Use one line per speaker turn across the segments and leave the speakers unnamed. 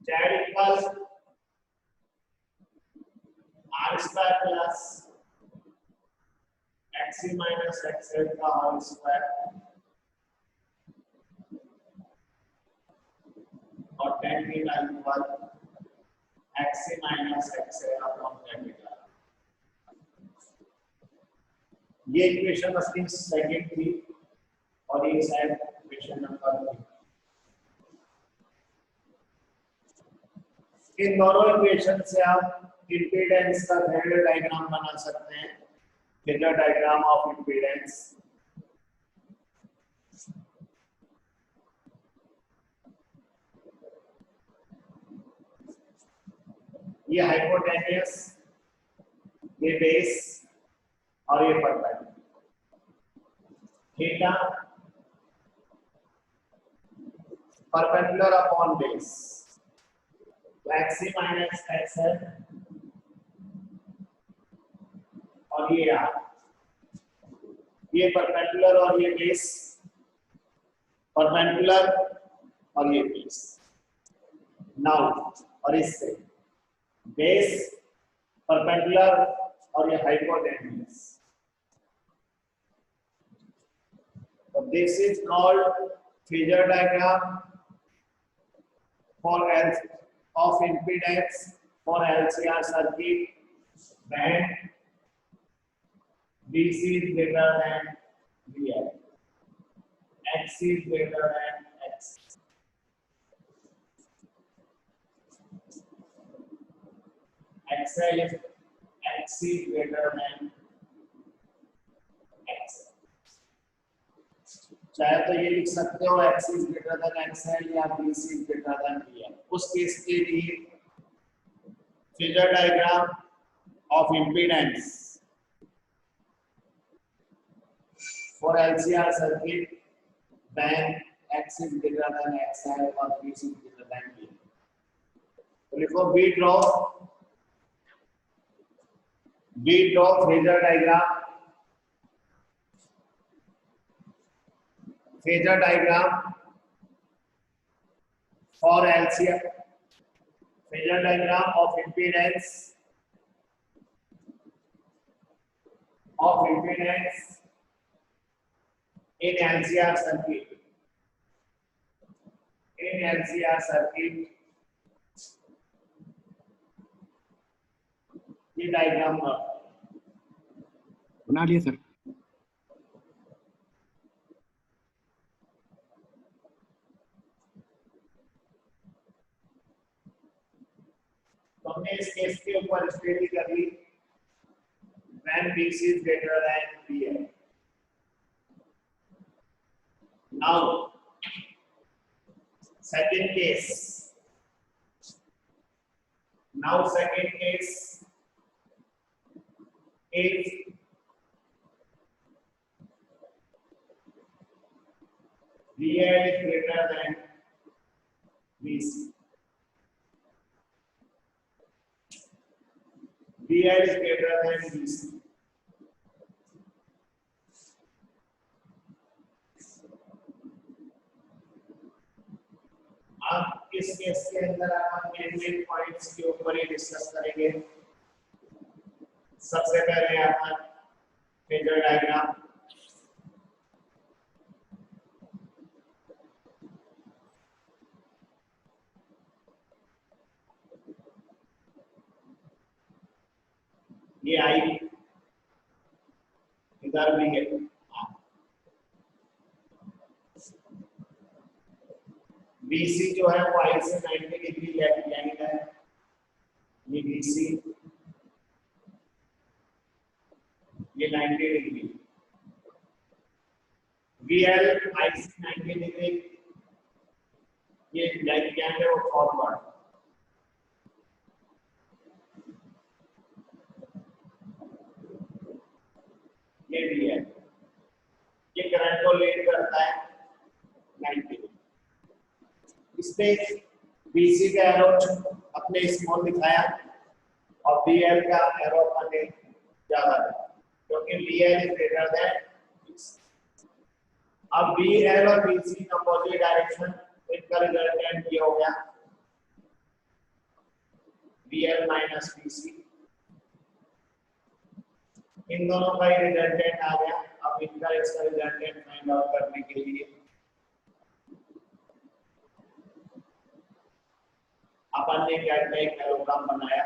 Z equals R square plus XC minus XL का whole square और tan theta equal XC minus XL upon tan theta. ये equation उसकी second थी और ये शायद इक्वेशन नंबर 3। इन दोनों इक्वेशन से आप इम्पीडेंस का फेजर डायग्राम बना सकते हैं। फेजर डायग्राम ऑफ इम्पीडेंस ये हाइपोटेन्यूस, ये बेस और ये perpendicular. Theta perpendicular upon base, XC minus XL और ये R, ये परपेंडिकुलर और ये बेस, परपेंडिकुलर और ये बेस। नाउ और इससे बेस, परपेंडिकुलर और ये hypotenuse. So this is called phasor diagram for of impedance for LCR circuit when BC is greater than BL, XC is greater than X. XL is XC is greater than X. चाहे तो ये लिख सकते हो X is greater than XL या BC is greater than BL। उस case के लिए phasor diagram of impedance for LCR circuit when X is greater than XL or BC is greater than BL। तो लिखो we draw phasor diagram, phasor diagram for LCR, phasor diagram of impedance in LCR circuit, ये diagram
बना लिया sir.
तो हमने इस case के ऊपर स्टडी कर ली when BC is greater than BL। Now second case is BL is greater than BC। BL is greater than BC। अब इस केस के अंदर हम मेन पॉइंट्स के ऊपर ही डिस्कस करेंगे। सबसे पहले अपन फेजर डायग्राम, ये आई इधर भी है, BC जो है वो आई से 90 डिग्री लेफ्ट एंगल है, ये BC, ये 90 डिग्री, VL आई से 90 डिग्री, ये लेफ्ट एंगल है वो फॉरवर्ड, ये भी है, ये करंट को लीड करता है 90। इसने BC का एरो अपने स्मॉल दिखाया और BL का एरो अपने ज्यादा है क्योंकि BL is greater than BC। अब BL और BC अपोजिट डायरेक्शन, इनका रिजल्टेंट ये हो गया BL माइनस BC, इन दोनों का ही रिजल्टेंट आ गया। अब इनका इसका रिजल्टेंट फाइंड आउट करने के लिए अपन ने क्या किया, एक पैराग्राफ बनाया।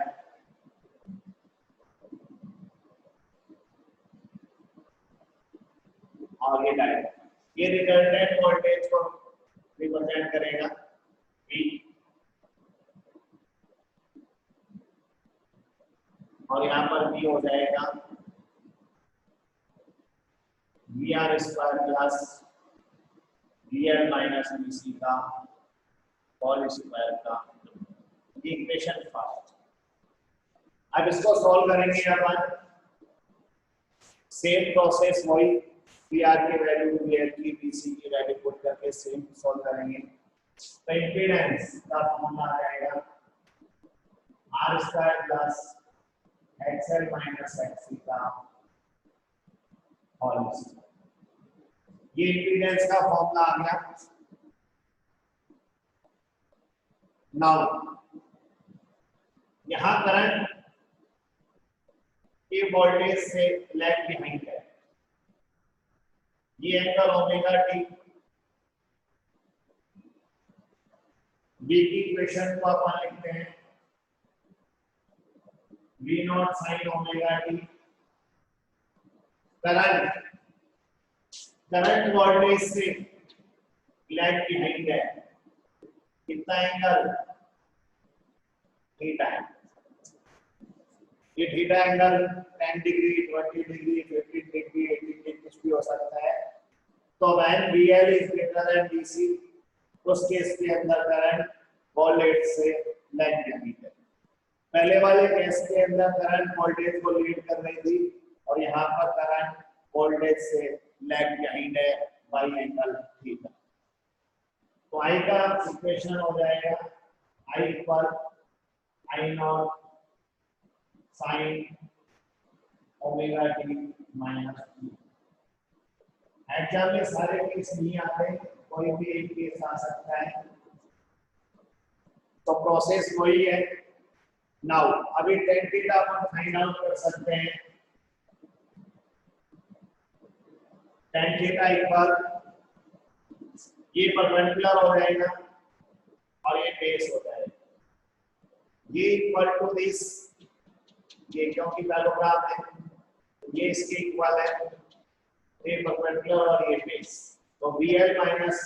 और ये डायग्राम, ये रिजल्टेंट वोल्टेज को रिप्रेजेंट करेगा V, और यहाँ पर V हो जाएगा VR square plus VL minus BC का होल स्क्वायर का। Equation first. अब इसको सॉल्व करेंगे अपन, सेम प्रोसेस वही, VR की वैल्यू VL की BC की वैल्यू पुट करके सेम सॉल्व करेंगे। तो इम्पीडेंस का फॉर्मूला आ जाएगा R square plus XL minus XC का होल स्क्वायर। ये इम्पीडेंस का फॉर्मूला आ गया। नाउ यहां करंट ये वोल्टेज से लेग बिहाइंड है, ये एंगल ओमेगा टी। V की इक्वेशन को अपन लिखते हैं V not sine omega T. Current voltage से लेग बिहाइंड है, कितना एंगल, थीटा है। ये theta angle 10 degree, 20 degree, 15 degree, 18 degree कुछ भी हो सकता है। तो when VL is greater than DC, उस केस के अंदर करंट वोल्टेज से लैग बिहाइंड है। पहले वाले केस के अंदर करंट वोल्टेज को लीड कर रही थी, और यहाँ पर करंट वोल्टेज से लैग बिहाइंड है बाय एंगल थीटा। तो I का इक्वेशन हो जाएगा I equal I not sine omega T minus T. Exam में सारे केस नहीं आते, कोई भी एक केस आ सकता है, तो प्रोसेस वही है। नाउ अभी tan थीटा अपन फाइंड आउट कर सकते हैं। tan थीटा इक्वल ये परपेंडिकुलर हो जाएगा और ये बेस हो जाएगा, ये इक्वल टू दिस, ये क्योंकि पैराग्राफ है, ये इसके इक्वल है, ये परपेंडिकुलर और ये बेस। तो VL माइनस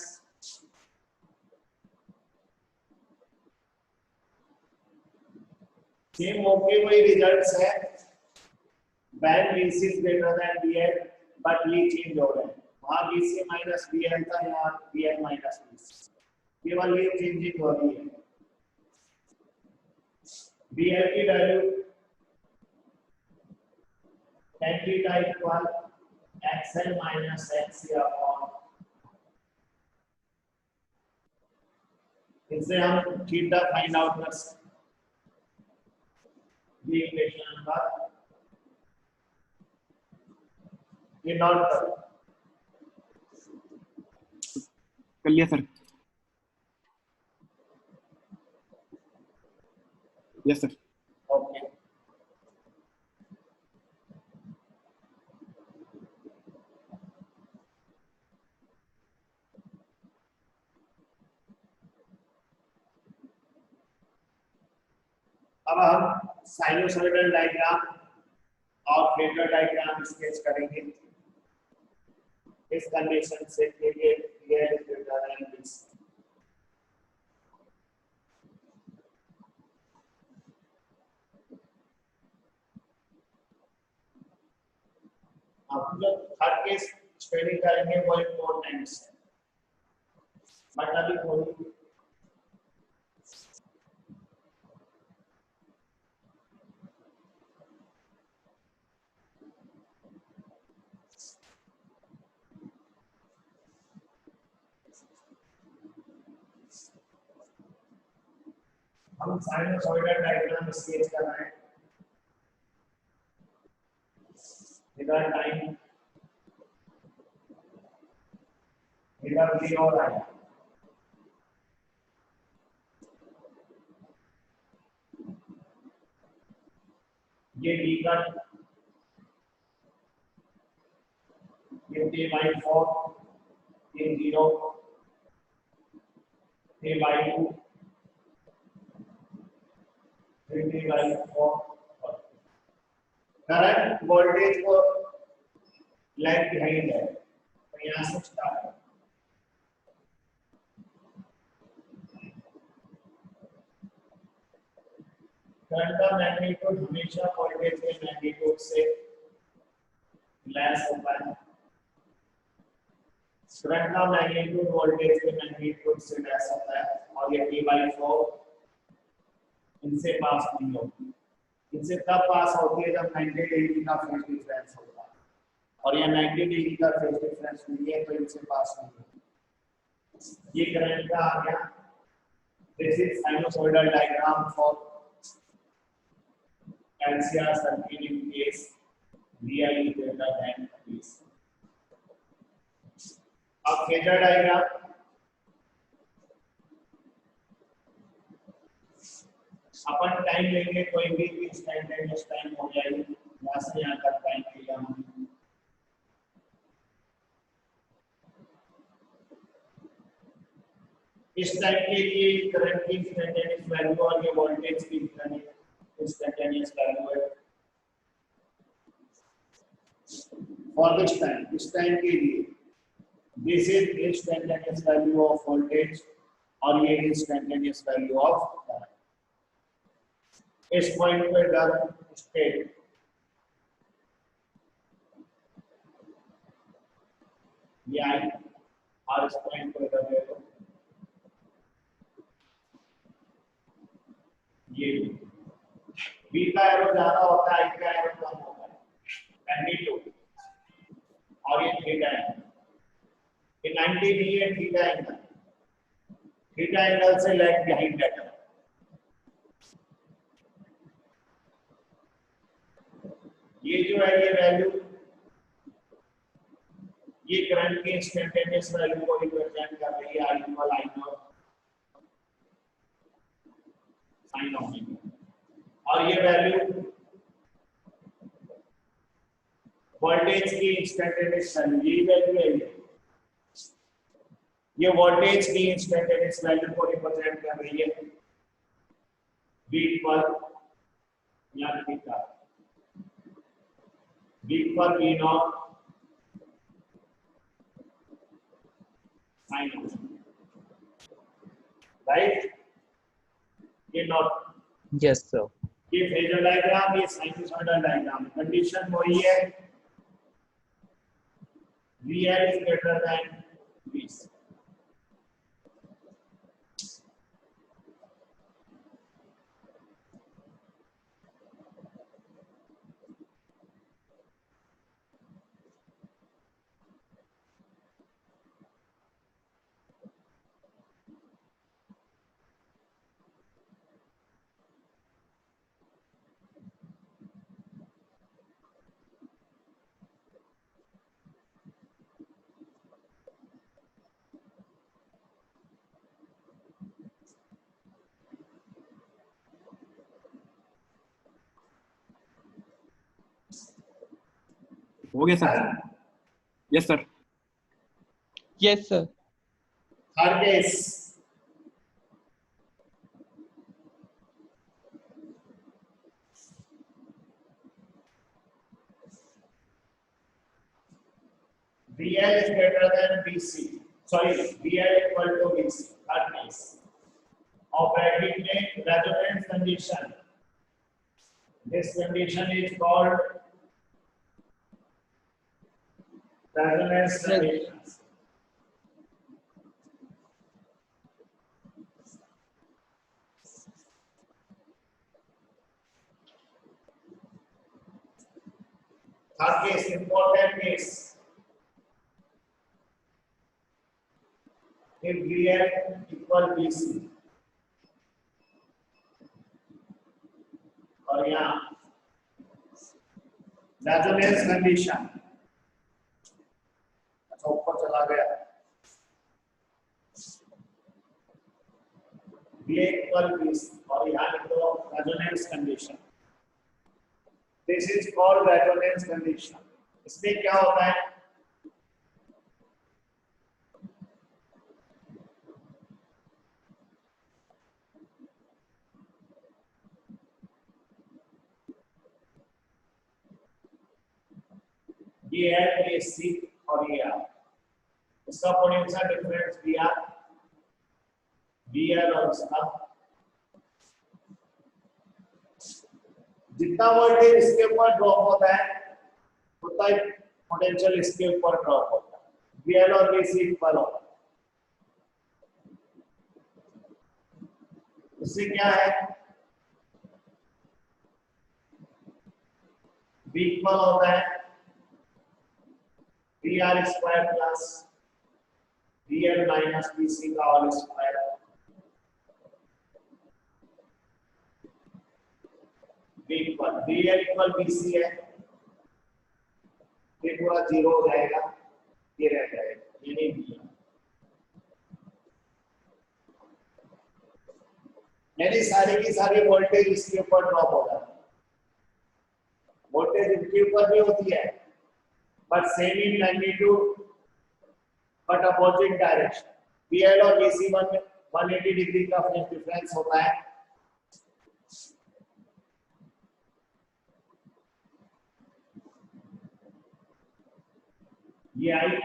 सेम ओके वही रिजल्ट्स है, when BC is greater than VL, but ये चेंज हो रहा है, वहां BC माइनस VL था, यहाँ VL माइनस BC, केवल ये चेंजिंग हो रही है। VL की value tan theta equal XL minus XC upon, इससे हम थीटा फाइंड आउट कर सकते हैं। ये इक्वेशन नंबर, ये नोट करो।
कर लिया सर। Yes sir.
ओके, अब हम साइनोसॉइडल डायग्राम और फेजर डायग्राम स्केच करेंगे इस कंडीशन से के लिए क्लियर ग्रेटर देन दिस। अब जो थर्ड केस स्टडी करेंगे वो इम्पोर्टेंट है, बट अभी थोड़ी हम साइनोसॉइडल डायग्राम स्केच कर रहे हैं। इधर टाइम, इधर भी और आया, ये डी का ये T/4 ये 0 T/2 T/4 करंट वोल्टेज को लैग बिहाइंड है तो यहाँ से स्टार्ट है। करंट का मैग्नीट्यूड हमेशा वोल्टेज के मैग्नीट्यूड से लेस होता है। करंट का मैग्नीट्यूड वोल्टेज के मैग्नीट्यूड से लेस होता है और ये T/4 इनसे पास नहीं होती। इनसे तब पास होती है जब 90 डिग्री का फेज डिफरेंस होगा और ये 90 डिग्री का फेज डिफरेंस नहीं है तो इनसे पास नहीं होती। ये करंट का आ गया। This is sinusoidal diagram for LCR circuit in case Vi is greater than this. अब फेजर डायग्राम अपन टाइम लेंगे कोई भी इंस्टेंटेनियस टाइम हो जाएगी यहाँ से यहाँ तक टाइम लिया हमने। इस टाइम के लिए करंट की इंस्टेंटेनियस वैल्यू और ये वोल्टेज की इंस्टेंटेनियस वैल्यू है फॉर दिस टाइम। इस टाइम के लिए this is instantaneous value of voltage और ये इंस्टेंटेनियस वैल्यू ऑफ करंट। इस पॉइंट पे डर स्टेट ये आई और इस पॉइंट पे डर देखो ये बी का एरो ज्यादा होता है, आई का एरो कम होता है मैग्नीट्यूड और ये थीटा है। ये 90 नहीं है थीटा एंगल, थीटा एंगल से लैग बिहाइंड है। ये जो है ये वैल्यू ये करंट की इंस्टेंटेनियस वैल्यू को रिप्रेजेंट कर रही है। I equal I naught sine omega और ये वैल्यू वोल्टेज की इंस्टेंटेनियस वैल्यू ये वैल्यू है। ये वोल्टेज की इंस्टेंटेनियस वैल्यू को रिप्रेजेंट कर रही है। V पर या थीटा V पर V नॉट साइन राइट। ये नॉट
यस सर।
ये फेजर डायग्राम ये साइनसोइडल डायग्राम। कंडीशन वही है VL is greater than VC।
हो गया sir. Yes sir.
Yes sir.
Third case VL is greater than VC, sorry VL equal to VC। third case operating में resonance condition, this condition is called resonance conditions। third case important case if VL equal VC और यहाँ resonance condition अच्छा ऊपर चला गया VL equal VC और यहाँ लिख दो resonance condition. This is called resonance condition. इसमें क्या होता है, ये है ये सी और ये आर, इसका पोटेंशियल डिफरेंस वी आर और इसका जितना वोल्टेज इसके ऊपर ड्रॉप होता है उतना ही पोटेंशियल इसके ऊपर ड्रॉप होता है। VL और VC इक्वल होता है। इससे क्या है, V इक्वल होता है VR square plus VL minus VC का whole square. VL equal VC है, ये पूरा जीरो हो जाएगा, ये रह जाएगा, ये नहीं दिया। यानी सारी की सारी वोल्टेज इसके ऊपर ड्रॉप हो जाती है। वोल्टेज इनके ऊपर भी होती है but same in magnitude but opposite direction. VL और VC 180 डिग्री का फेज डिफरेंस होता है। ये आई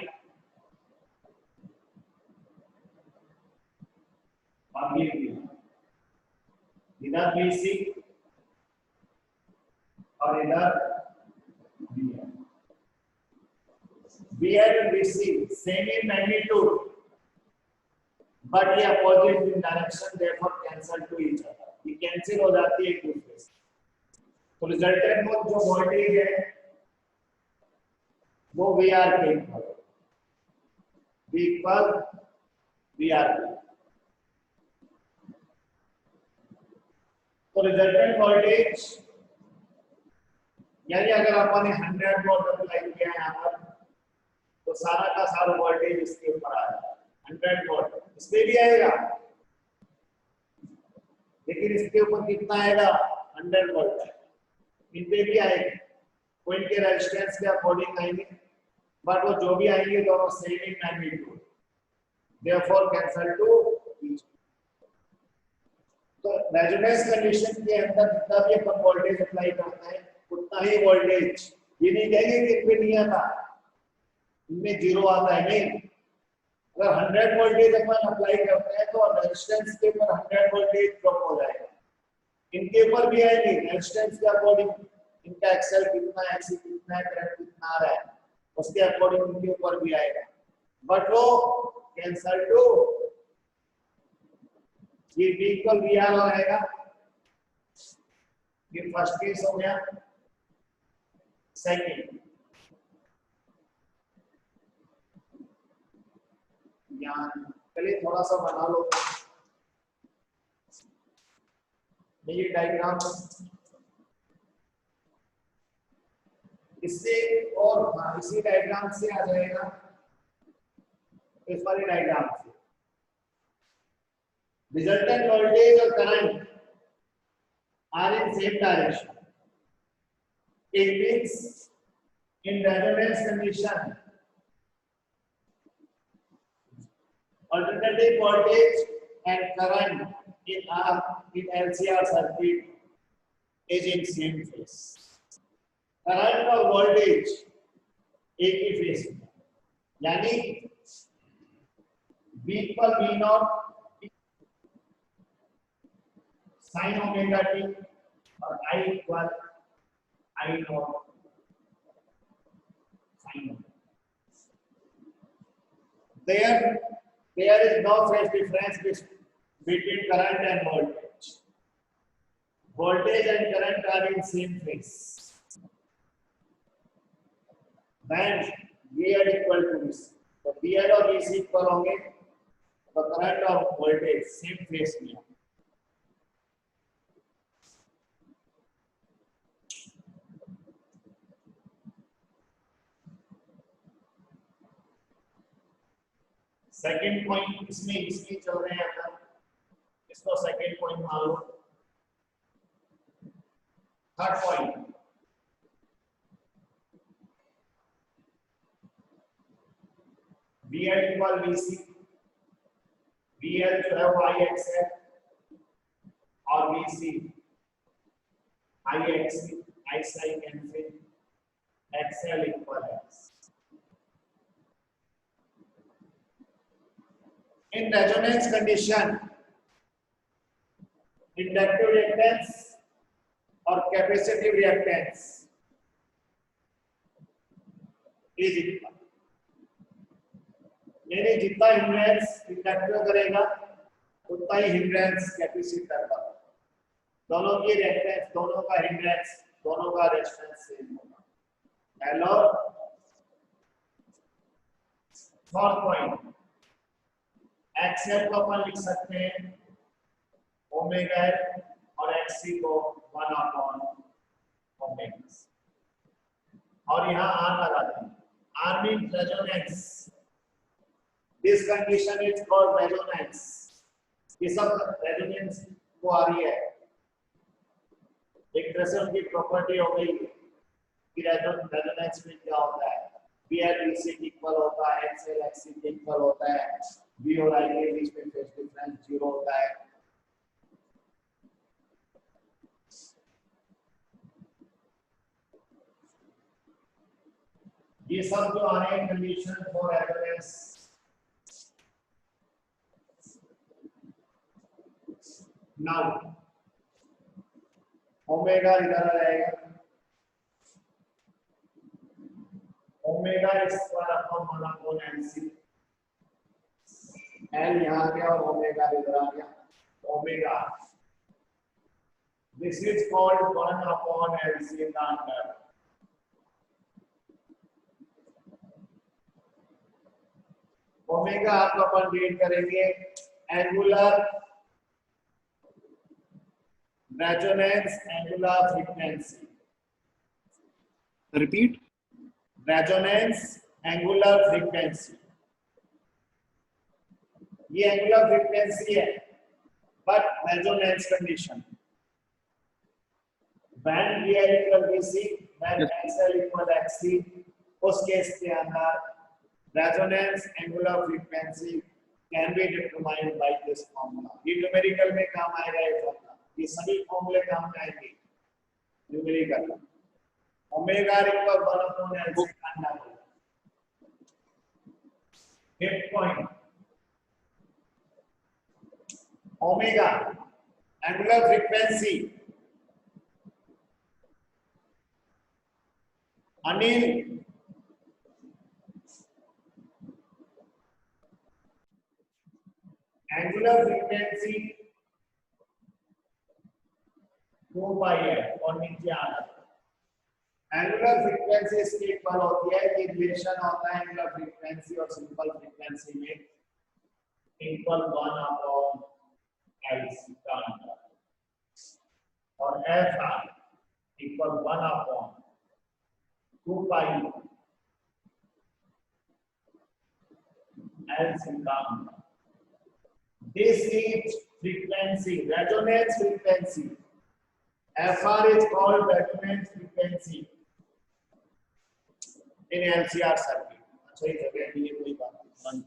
और ये इधर VC और इधर VL and VC same in magnitude but ये opposite in direction, therefore cancel to each other, ये cancel हो जाती है एक दूसरे से। तो रिजल्टेंट जो वोल्टेज है वो VR के इक्वल, V इक्वल VR। तो रिजल्टेंट वोल्टेज यानी अगर आपने 100 वोल्ट अप्लाई किया है यहाँ पर तो सारा का सारा वोल्टेज इसके ऊपर आ जाएगा। 100 वोल्ट इसमें भी आएगा लेकिन इसके ऊपर कितना आएगा, 100 वोल्ट इन पे भी आएगा। वो इनके रेजिस्टेंस के अकॉर्डिंग आएंगे बट वो जो भी आएंगे दोनों same in magnitude, therefore cancel two each. तो रेजोनेंस कंडीशन के अंदर जितना भी अपन वोल्टेज अप्लाई करते हैं उतना ही वोल्टेज, ये नहीं कहेंगे कि इनमें नहीं आता, इनमें जीरो आता है। नहीं, अगर 100 वोल्टेज अपन अप्लाई करते हैं तो रेजिस्टेंस के ऊपर 100 वोल्टेज ड्रॉप हो जाएगा। इनके ऊपर भी आएंगे रेजिस्टेंस के अकॉर्डिंग, इनका एक्सेल कितना है, एक्सी कितना है, करंट कितना आ रहा है, उसके अकॉर्डिंग इनके ऊपर भी आएगा बट वो कैंसल टू, ये V इक्वल VR हो जाएगा। ये फर्स्ट केस हो गया। सेकंड, यहाँ पहले थोड़ा सा बना लो ये डायग्राम, इससे और हाँ इसी डायग्राम से आ जाएगा इस वाले डायग्राम से। रिजल्टेंट वोल्टेज और current are in same direction, it means in resonance condition alternative voltage and current in LCR circuit is in same phase. Current और वोल्टेज एक ही फेज में, यानी V पर V not sine omega T और I equal I not sine omega. There is no phase difference between current and voltage. Voltage and current are in same phase. When VL equal to VC, तो VL और VC equal होंगे तो current और voltage same phase में। Second point इसमें चल रहे हैं अपन, इसको सेकंड पॉइंट मान लो। Third point, VL equal VC, VL जो है वो IXL और VC IXC, ISI cancel, XL equal X। In resonance condition, inductive reactance और capacitive reactance is equal। यानी जितना हिंड्रेंस इंडक्टिव करेगा उतना ही हिंड्रेंस कैपेसिटर का। दोनों की रिएक्टेंस, दोनों का हिंड्रेंस, दोनों का रेजिस्टेंस सेम होगा। हेलो, फोर्थ पॉइंट, एक्सएल को अपन लिख सकते हैं ओमेगा एल और एक्ससी को 1 अपॉन ओमेगा, और यहाँ आर लगा देंगे। R means resonance. This condition is called resonance. ये सब रेजोनेंस को आ रही है। एक तरह से उनकी प्रॉपर्टी हो गई कि रेजोनेंस में क्या होता है, VL VC इक्वल होता है, XL XC इक्वल होता है, V और I के बीच में फेज डिफरेंस 0 होता है। ये सब जो आ रहे हैं condition for resonance. Now omega इधर आ जाएगा, omega square upon 1 upon LC, L यहाँ आ गया और ओमेगा इधर आ गया, omega. This is called 1 upon LC का अंडर। ओमेगा आपको अपन रीड करेंगे angular resonance, angular frequency.
Repeat.
Resonance, angular frequency. ये एंगुलर फ्रीक्वेंसी है but resonance condition. when VL equal VC, when XL equal XC, उस case के अंदर resonance angular frequency can be determined by this formula. ये numerical में काम आएगा ये फॉर्मूला, ये सभी फॉर्मूले काम में आएंगे numerical. Omega equal 1 upon LC का under. Fifth point, omega angular frequency. Anil, angular frequency 2 पाई है और नीचे आ रहा है। एंगुलर फ्रीक्वेंसी इसकी इक्वल होती है कि रिलेशन होता है एंगुलर फ्रीक्वेंसी और सिंपल फ्रीक्वेंसी में इक्वल 1 अपॉन LC का अंडर, और FR इक्वल 1 अपॉन 2 पाई LC का under. This is frequency, resonance frequency. FR is called resonance frequency in LCR circuit. अच्छा, ये जगह ये कोई बात नहीं,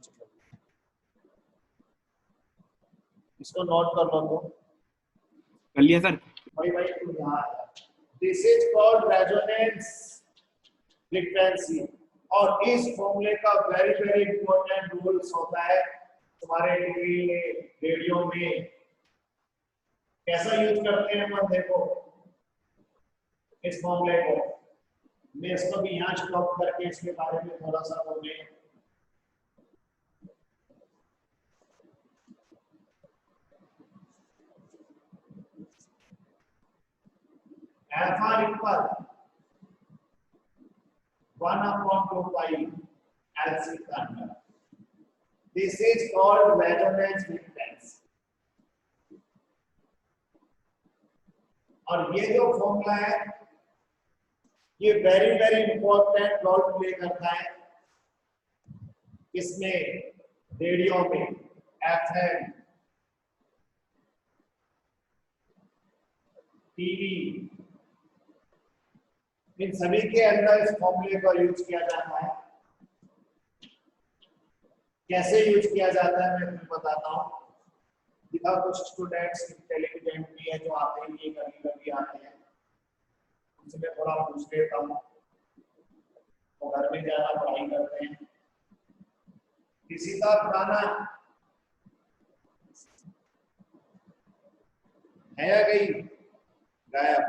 इसको नोट कर लो। तो
कर लिया सर।
भाई तुम यहाँ, this is called resonance frequency। और इस फॉर्मूले का वेरी इंपॉर्टेंट रूल्स होता है तुम्हारे टीवी में, रेडियो में। कैसा यूज करते हैं अपन देखो इस फॉर्मूले को। मैं इसको भी यहाँ स्टॉप करके इसके बारे में थोड़ा सा बोले। FR equal 1 upon 2 pi LC का under. This is called resonance frequency। और ये जो फॉर्मूला है ये वेरी इंपॉर्टेंट रोल प्ले करता है इसमें, रेडियो में, FM, टीवी, इन सभी के अंदर इस फॉर्मूले का यूज किया जाता है। कैसे यूज किया जाता है मैं तुम्हें बताता हूँ। दिखाओ, कुछ स्टूडेंट्स इंटेलिजेंट भी है जो आते ही नहीं, कभी कभी आते हैं, उनसे मैं थोड़ा पूछ लेता हूँ, तो घर में ज्यादा पढ़ाई करते हैं। किसी का पुराना है या गई, गायब?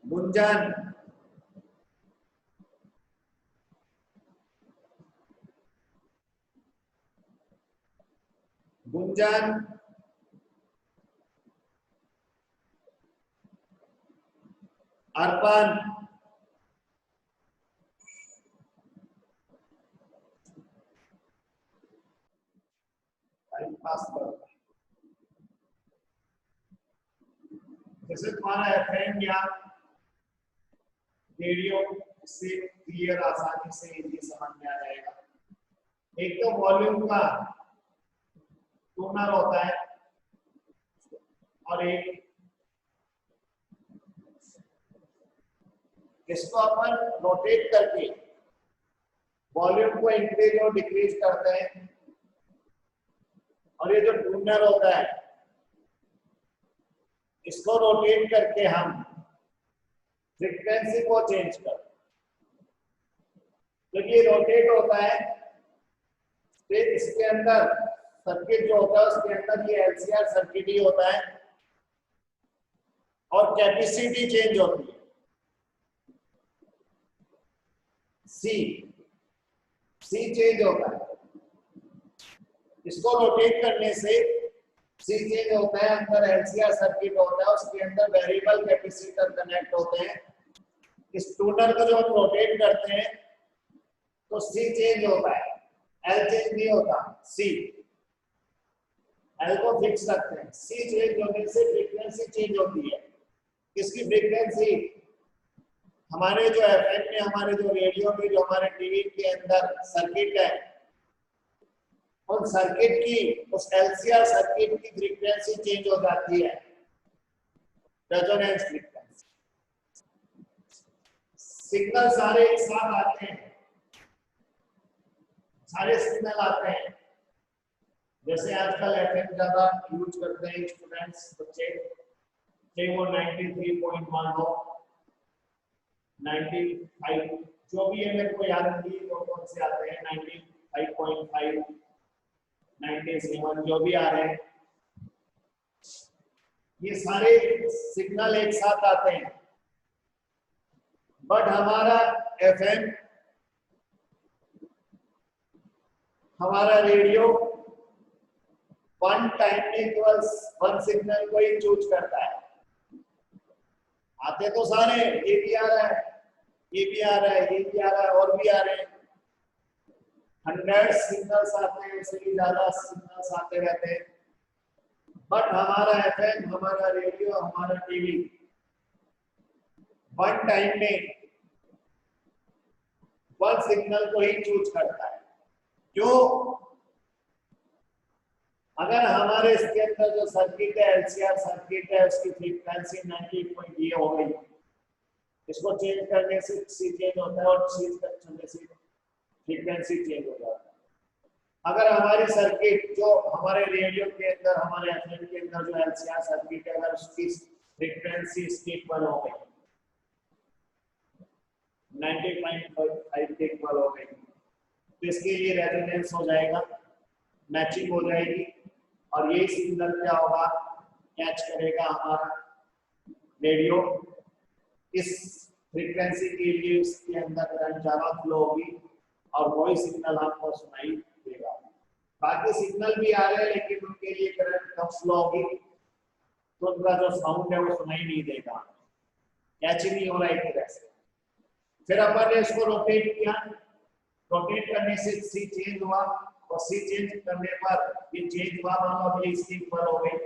गुंजन, गुंजन, अर्पण, पास करो। जैसे तुम्हारा एफएम या रेडियो से क्लियर आसानी से इजी समझ में आ जाएगा। एक तो वॉल्यूम का टूनर होता है और एक इसको अपन रोटेट करके वॉल्यूम को इंक्रीज और डिक्रीज करते हैं। और ये जो टूनर होता है इसको रोटेट करके हम फ्रीक्वेंसी को चेंज करते हैं। जब ये रोटेट होता है फिर इसके अंदर सर्किट जो होता है उसके अंदर ये एलसीआर सर्किट ही होता है और कैपेसिटी चेंज होती है। सी चेंज होता है, इसको रोटेट करने से सी चेंज होता है, अंदर एलसीआर सर्किट होता है, उसके अंदर वेरिएबल कैपेसिटर कनेक्ट होते हैं। इस टूनर को जो हम रोटेट करते हैं तो सी चेंज होता है, एल चेंज नहीं होता। सी एल को फिक्स रखते हैं, सी चेंज होने से फ्रीक्वेंसी चेंज होती है। इसकी फ्रीक्वेंसी हमारे जो एफएम में, हमारे जो रेडियो में, जो हमारे टीवी के अंदर सर्किट है, उन सर्किट की, उस एलसीआर सर्किट की फ्रीक्वेंसी चेंज हो जाती है, रेजोनेंस फ्रीक्वेंसी। सिग्नल सारे एक साथ आते हैं, सारे सिग्नल आते हैं। जैसे आजकल एफएम ज्यादा यूज करते हैं स्टूडेंट्स, बच्चे, चाहे वो 93.1 हो, 95, जो भी है मेरे को याद नहीं वो कौन से आते हैं, 95.5, 97, जो भी आ रहे हैं, ये सारे सिग्नल एक साथ आते हैं। बट हमारा एफएम, हमारा रेडियो वन टाइम में केवल वन सिग्नल को ही चूज करता है। आते तो सारे, ये भी आ रहा है, ये भी आ रहा है, ये भी आ रहा है, और भी आ रहे हैं, 100 सिग्नल्स आते हैं, इससे भी ज्यादा सिग्नल्स आते रहते हैं। बट हमारा एफएम, हमारा रेडियो, हमारा टीवी वन टाइम में वन सिग्नल को ही चूज करता है। क्यों? अगर हमारे इसके अंदर जो सर्किट है, एलसीआर सर्किट है, उसकी फ्रीक्वेंसी 90.0 हो गई, इसको चेंज करने से सी चेंज होता है और चेंज करने से फ्रीक्वेंसी चेंज हो जाता है। अगर हमारी सर्किट जो हमारे रेडियो के अंदर, हमारे एफएम के अंदर जो एलसीआर सर्किट है, अगर उसकी फ्रीक्वेंसी इसकी इक्वल हो गई, 90.5 के इक्वल हो गई, तो इसके लिए रेजोनेंस हो जाएगा, मैचिंग हो जाएगी, और ये सिग्नल क्या होगा, कैच करेगा हमारा रेडियो। इस फ्रीक्वेंसी के लिए इसके अंदर करंट ज्यादा फ्लो होगी और वही सिग्नल आपको सुनाई देगा। बाकी सिग्नल भी आ रहे हैं लेकिन उनके लिए करंट कम फ्लो होगी, तो उनका जो साउंड है वो सुनाई नहीं देगा, कैच नहीं हो रहा एक तरह से। फिर अपन ने इसको रोटेट किया, रोटेट करने से सी चेंज हुआ, और सी चेंज करने पर ये चेंज हुआ, मान लो इसकी इक्वल हो गई।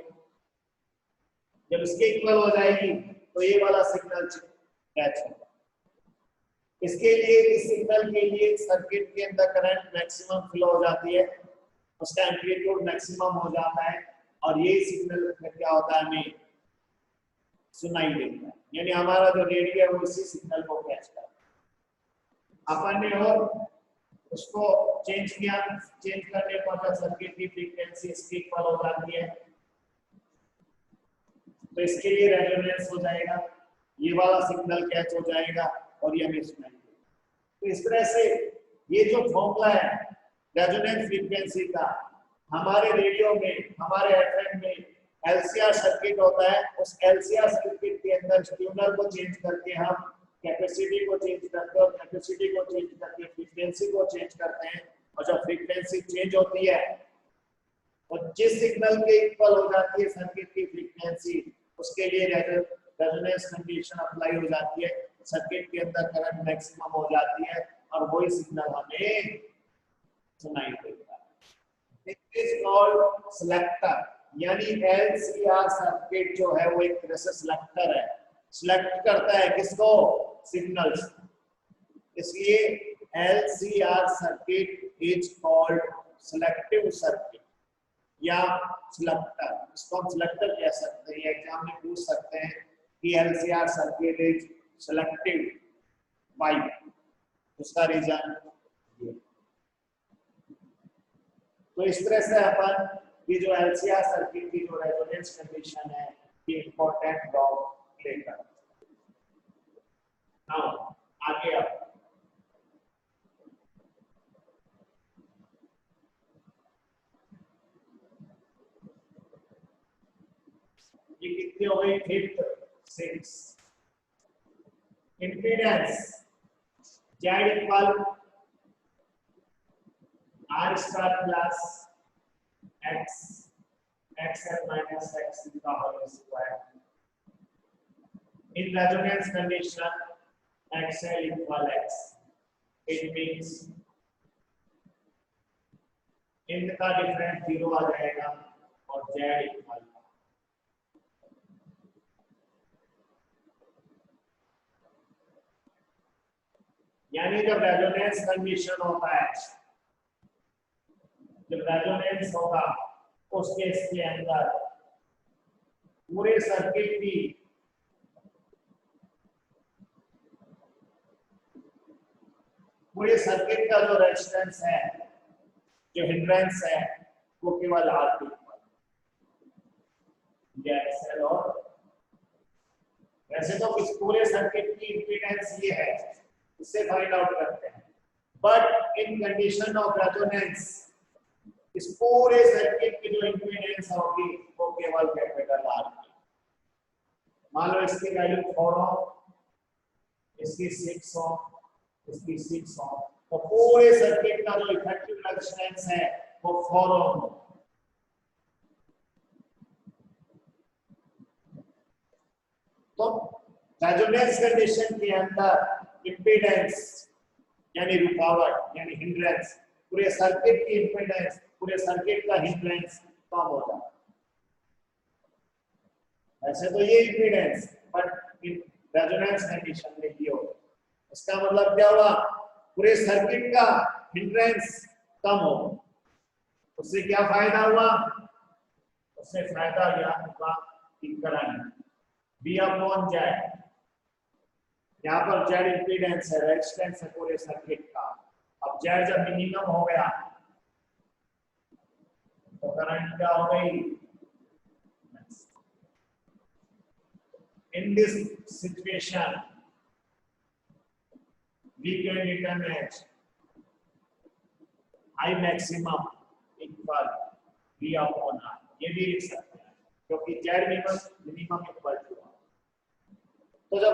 जब इसके इक्वल हो जाएगी तो ये वाला सिग्नल कैच होगा। इसके लिए, इस सिग्नल के लिए सर्किट के अंदर करंट मैक्सिमम फ्लो हो जाती है, उसका एम्पलीट्यूड मैक्सिमम हो जाता है, और ये सिग्नल क्या होता है, हमें सुनाई देता है। यानी हमारा जो रेडियो है वो इसी सिग्नल को कैच करता है। अपन ने और उसको चेंज किया, चेंज करने पर सर्किट की फ्रीक्वेंसी इसकी इक्वल हो जाती है, तो इसके लिए रेजोनेंस हो जाएगा, ये वाला सिग्नल कैच हो जाएगा और ये हमें सुनाई देगा। तो इस तरह से ये जो फॉर्मूला है रेजोनेंस फ्रीक्वेंसी का, हमारे रेडियो में, हमारे एफएम में एलसीआर सर्किट होता है, उस एलसीआर सर्किट के अंदर ट्यूनर को चेंज करके हम कैपेसिटी को चेंज करते हैं और कैपेसिटी को चेंज करके फ्रीक्वेंसी को चेंज करते हैं, और जब फ्रीक्वेंसी चेंज होती है और जिस सिग्नल के इक्वल हो जाती है सर्किट की फ्रीक्वेंसी, उसके लिए रेजोनेंस कंडीशन अप्लाई हो जाती है, सर्किट के अंदर करंट मैक्सिमम हो जाती है और वही सिग्नल हमें सुनाई देता है। इट इज कॉल्ड सिलेक्टर, यानी एलसीआर सर्किट जो है वो एक तरह से सिलेक्टर है, सिलेक्ट करता है किसको, सिग्नल्स। इसलिए LCR circuit is called selective circuit या सिलेक्टर, इसको हम सिलेक्टर कह सकते हैं। एग्जाम में पूछ सकते हैं कि LCR circuit is selective, why, उसका रीजन ये। तो इस तरह से अपन ये जो एलसीआर सर्किट की जो रेजोनेंस कंडीशन है ये इंपॉर्टेंट रोल प्ले करता है। नाउ आगे अब ये कितनी हो गई, fifth, 6। Impedance Z equal R square plus X XL minus X का whole square. In resonance condition XL equal X, it means इनका डिफरेंस 0 आ जाएगा और Z इक्वल, यानी जब रेजोनेंस कंडीशन होता है, जब रेजोनेंस होगा उस केस के अंदर पूरे सर्किट की का जो रेजिस्टेंस है, जो हिंड्रेंस है, वो केवल R2 XL। और वैसे तो इस पूरे सर्किट की इंपीडेंस ये है, इससे फाइंड आउट करते हैं, but in condition of resonance इस पूरे सर्किट की जो इंपीडेंस होगी वो केवल कैपिटल R की। मान लो इसकी वैल्यू 4 ओम, इसकी 6 ओम, इसकी 6 ओम, तो पूरे सर्किट का जो इफेक्टिव रेजिस्टेंस है वो 4 ओम। तो रेजोनेंस कंडीशन के अंदर इम्पीडेंस यानी रुकावट यानी हिंड्रेंस, पूरे सर्किट की इम्पीडेंस, पूरे सर्किट का हिंड्रेंस कम हो जाता है। ऐसे तो ये impedance, but in resonance condition में ये हो, इसका मतलब क्या हुआ, पूरे सर्किट का हिंड्रेंस कम हो। उससे क्या फायदा हुआ, उससे फायदा यह हुआ कि करंट V/Z, यहाँ पर Z इंपीडेंस है, रेजिस्टेंस है पूरे सर्किट का। अब Z जब मिनिमम हो गया तो करंट क्या हो गई, in this situation we can written as I maximum equal V/R, ये भी लिख सकते हैं क्योंकि Z मिनिमम इक्वल टू। तो जब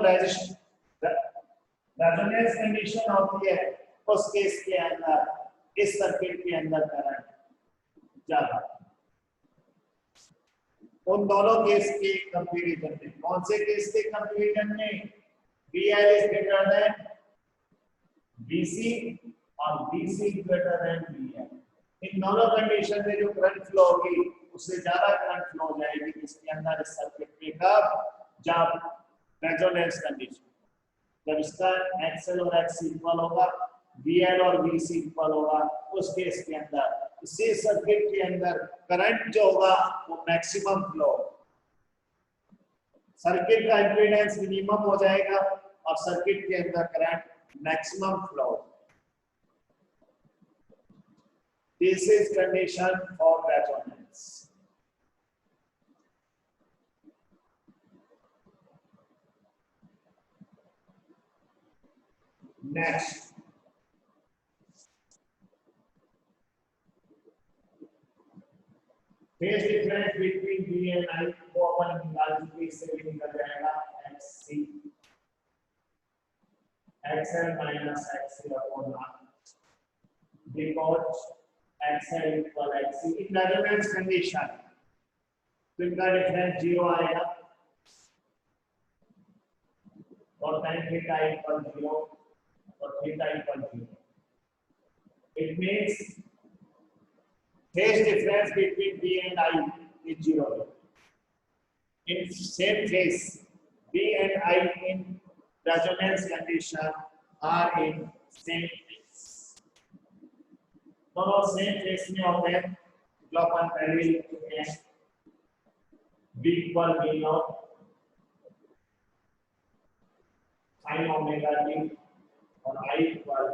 रेजोनेंस कंडीशन होती है उस केस के अंदर इस सर्किट के अंदर करंट ज्यादा। उन दोनों केस के कंपैरिजन में, कौन से केस के कंपैरिजन में, VL is greater than VC और VC is greater than VL। इन दोनों कंडीशन में जो करंट फ्लो होगी उससे ज्यादा करंट फ्लो हो जाएगी इसके अंदर इस सर्किट में। कब, जब रेजोनेंस कंडीशन, जब इसका XL और X इक्वल होगा, VL और VC इक्वल होगा, उस केस के अंदर इसी सर्किट के अंदर करंट जो होगा वो मैक्सिमम फ्लो, सर्किट का इंपीडेंस मिनिमम हो जाएगा और सर्किट के अंदर current maximum flow. This is condition for resonance. Next, phase difference between B and I को अपन निकाल चुके, इससे भी निकल जाएगा XC XL minus XC upon R because XL equal XC in resonance condition, तो इनका डिफरेंस 0 आएगा और tan theta equal 0 और theta equal 0. It means phase difference between B and I is 0. In same phase, B and I in resonance condition are in same phase. दोनों same phase में होते हैं, जो अपन पहले लिख चुके हैं. B equal B naught sin omega t और I equal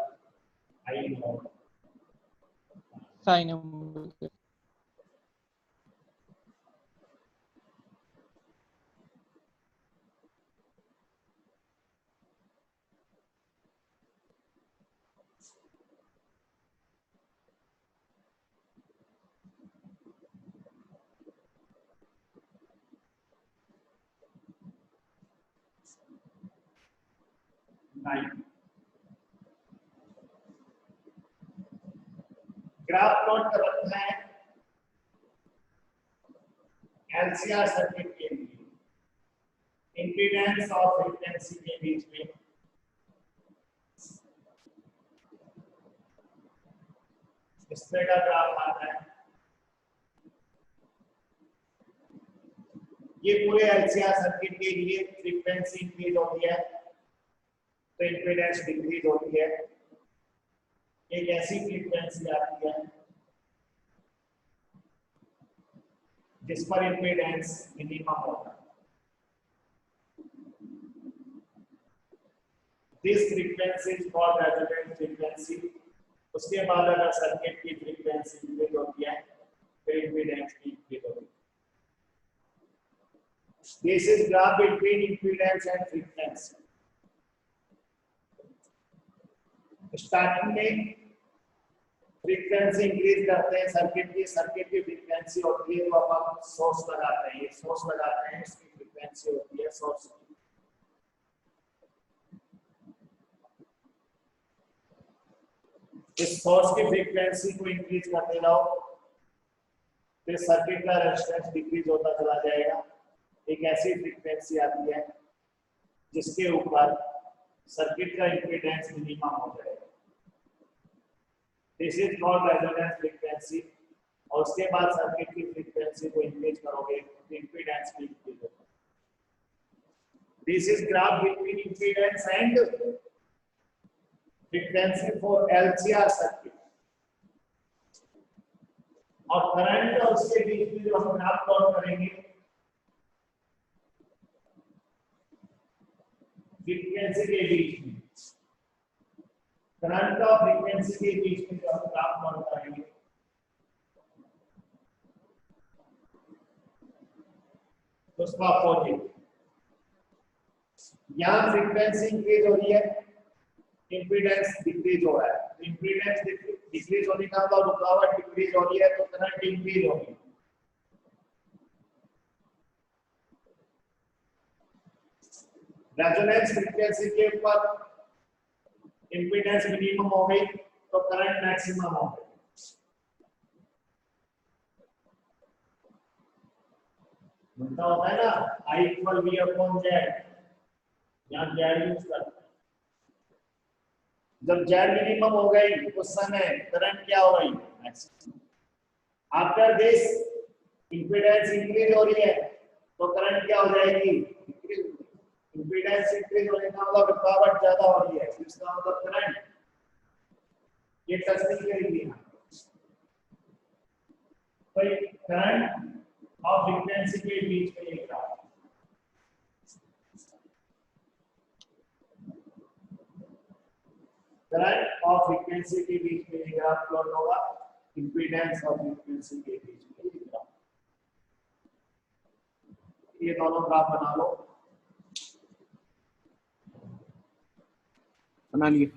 I naught
Sin omega.
Graph plot कर रखना है एलसीआर सर्किट के लिए इंपीडेंस और फ्रीक्वेंसी के बीच में इस तरह का ग्राफ आता है. ये पूरे एलसीआर सर्किट के लिए फ्रीक्वेंसी इंक्रीज होती है तो इंपीडेंस डिक्रीज होती है. एक ऐसी फ्रीक्वेंसी आती है जिस पर इंपीडेंस मिनिमम होता है. This frequency is called resonance frequency. उसके बाद अगर सर्किट की फ्रीक्वेंसी इंक्रीज होती है तो इंपीडेंस भी इंक्रीज होती है. This is graph between impedance and frequency. Starting में फ्रीक्वेंसी इंक्रीज करते हैं सर्किट की फ्रीक्वेंसी होती है तो अब सोर्स लगाते हैं. ये सोर्स लगाते हैं, इसकी फ्रीक्वेंसी होती है सोर्स की. इस सोर्स की फ्रीक्वेंसी को इंक्रीज करते जाओ फिर सर्किट का रेजिस्टेंस डिक्रीज होता चला जाएगा. एक ऐसी फ्रीक्वेंसी आती है जिसके ऊपर सर्किट का इंपीडेंस मिनिमम हो जाएगा. This is called resonance frequency. और उसके बाद सर्किट की फ्रीक्वेंसी को इंक्रीज करोगे तो इंपीडेंस भी इंक्रीज होगा. This is graph between impedance and frequency for LCR circuit. और करंट और उसके बीच में जो हम ग्राफ प्लॉट करेंगे फ्रीक्वेंसी के बीच में, करंट और फ्रीक्वेंसी के बीच में जो हम ग्राफ प्लॉट करेंगे उसका अपोजिट. यहाँ फ्रीक्वेंसी इंक्रीज हो रही है, इंपीडेंस डिक्रीज हो रहा है. इंपीडेंस डिक्रीज होने का मतलब रुकावट डिक्रीज हो रही है तो करंट इंक्रीज होगी. रेजोनेंस फ्रीक्वेंसी के ऊपर इंपीडेंस मिनिमम हो गई तो करंट मैक्सिमम हो गई. बनता होता है ना I equal V upon Z. यहाँ Z यूज करते हैं. जब Z मिनिमम हो गई उस समय करंट क्या हो गई maximum. After this impedance increase हो रही है तो करंट क्या हो जाएगी इंक्रीज. इंपीडेंस इंक्रीज होने का मतलब रुकावट ज्यादा हो रही है, इसका मतलब करंट ये टच नहीं करेगी. तो करंट और फ्रीक्वेंसी के बीच में एक ग्राफ. करंट और फ्रीक्वेंसी के बीच में एक ग्राफ प्लॉट होगा इम्पीडेंस और फ्रीक्वेंसी के बीच में ये ग्राफ। ये दोनों ग्राफ बना लो।
बना लिए।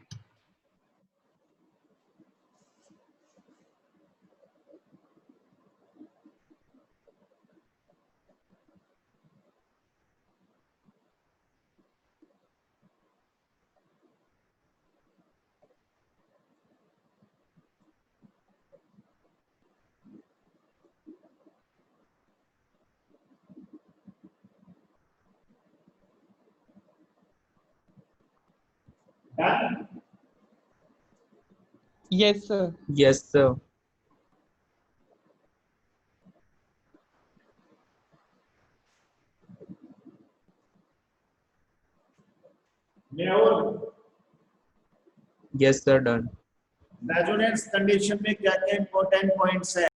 Done.
Yes, sir.
Yes, sir.
Mehul,
Yes, sir. Done.
Resonance condition में क्या क्या इंपॉर्टेंट पॉइंट्स है?